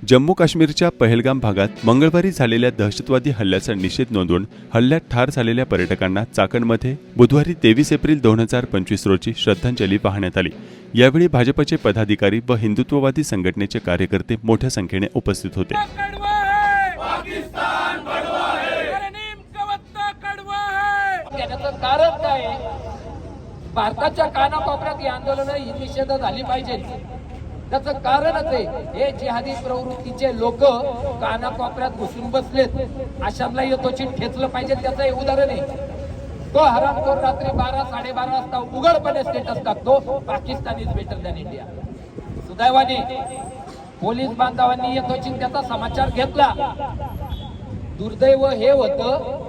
जम्मू काश्मीरच्या पहलगाम भागात मंगळवारी झालेल्या दहशतवादी हल्ल्याचा निषेध नोंदवून हल्ल्यात ठार झालेल्या पर्यटकांना चाकणमध्ये बुधवारी 23 एप्रिल 2025 रोजी श्रद्धांजली वाहण्यात आली। यावेळी भाजपचे पदाधिकारी व हिंदुत्ववादी संघटनेचे कार्यकर्ते मोठ्या संख्येने उपस्थित होते। कारण काय? भारताच्या कानाकोपऱ्यात ही आंदोलन ही निषेध झाली पाहिजे। त्याचं कारणच आहे हे जिहादी प्रवृत्तीचे लोक कानाकोपऱ्यात घुसून बसलेत। अशांना यथोचित ठेचलं पाहिजे। त्याचं हे उदाहरण आहे। तो हरामखोर रात्री 12-12:30 वाजता उघडपणे स्टेटस टाकतो, Pakistan is better than India. सुदैवाने पोलीस बांधवांनी यथोचित त्याचा समाचार घेतला। दुर्दैव हे होतं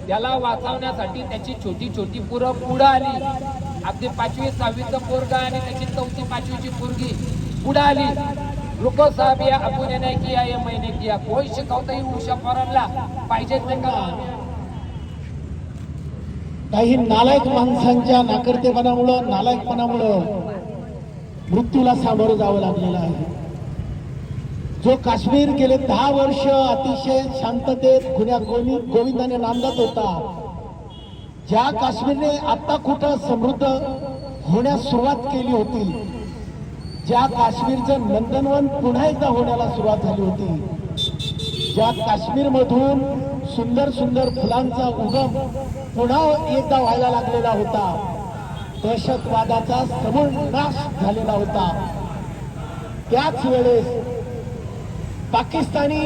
त्याला वाचवण्यासाठी त्याची छोटी छोटी पुरं पुढे आली। अगदी 5वी-6वीचं पोरगा आणि त्याची 4थी-5वीची पोरगी पुढे आली। रुको साहब या अपुने नाही किया, ये मैंने किया। कोई शिकवतही उषा पोरांना पाहिजेच नाही का? काही नालायक माणसांच्या नाकर्तेपणामुळे नालायकपणामुळे मृत्यूला सामोरं जावं लागलेलं आहे। जो काश्मीर गेले 10 वर्ष अतिशय शांततेत गोविंदाने नांदत होता, ज्या काश्मीरने आता कुठं समृद्ध होण्यास सुरुवात केली होती, ज्या काश्मीरचं नंदनवन पुन्हा एकदा होण्याला सुरुवात झाली होती, ज्या काश्मीर मधून सुंदर सुंदर फुलांचा उगम पुन्हा एकदा व्हायला लागलेला होता, दहशतवादाचा समूळ नाश झालेला होता, त्याच वेळेस पाकिस्तानी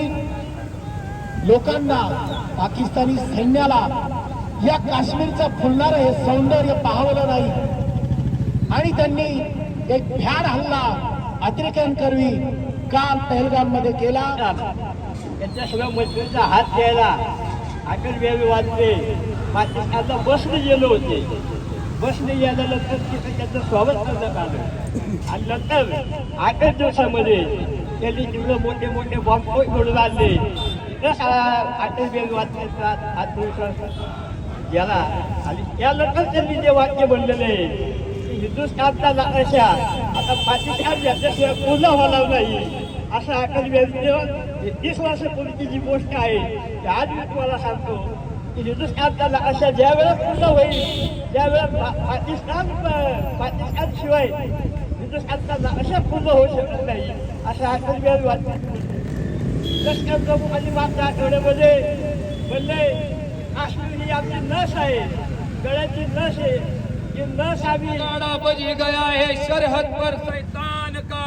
लोकांना, पाकिस्तानी सैन्याला या काश्मीरचं फुलणारं हे सौंदर्य पाहवलं नाही आणि त्यांनी एक भ्याड हल्ला अतिरेक्यांकरवी काल पहलगाम मध्ये केला। त्यांच्याशिवाय मजबुरीचा हात द्यायला अटल बिहारी वाजपेयी पाकिस्तानला बसने गेले होते। बसने गेल्यानंतर तिथे त्यांचं स्वागत करण्यात आलं आणि नंतर 8 दिवसामध्ये त्यांनी तिथं मोठे मोठे बॉम्ब घडून आणले। अटल बिहारी वाजपेयीचा आत्मविश्वास गेला आणि त्यानंतर त्यांनी जे वाक्य बनलेले आहे, हिंदुस्थानचा नकाशा आता पाकिस्तान याच्याशिवाय पूर्ण होणार नाही, असं अटल बिहारी 30 वर्षापूर्वीची जी गोष्ट आहे ती आज मी तुम्हाला सांगतो की हिंदुस्थानचा नकाशा ज्या वेळेला पूर्ण होईल, त्यावेळेला पाकिस्तान शिवाय हिंदुस्थानचा नकाशा पूर्ण होऊ शकत नाही, असं अटल बिहारी वाजपेयी लष्कर प्रमुख आणि मागच्या आठवड्यामध्ये म्हणले, काश्मीर ही आमची नस आहे, गळ्याची नस आहे, ये नस आम्ही बज गया है सरहद पर शैतान का।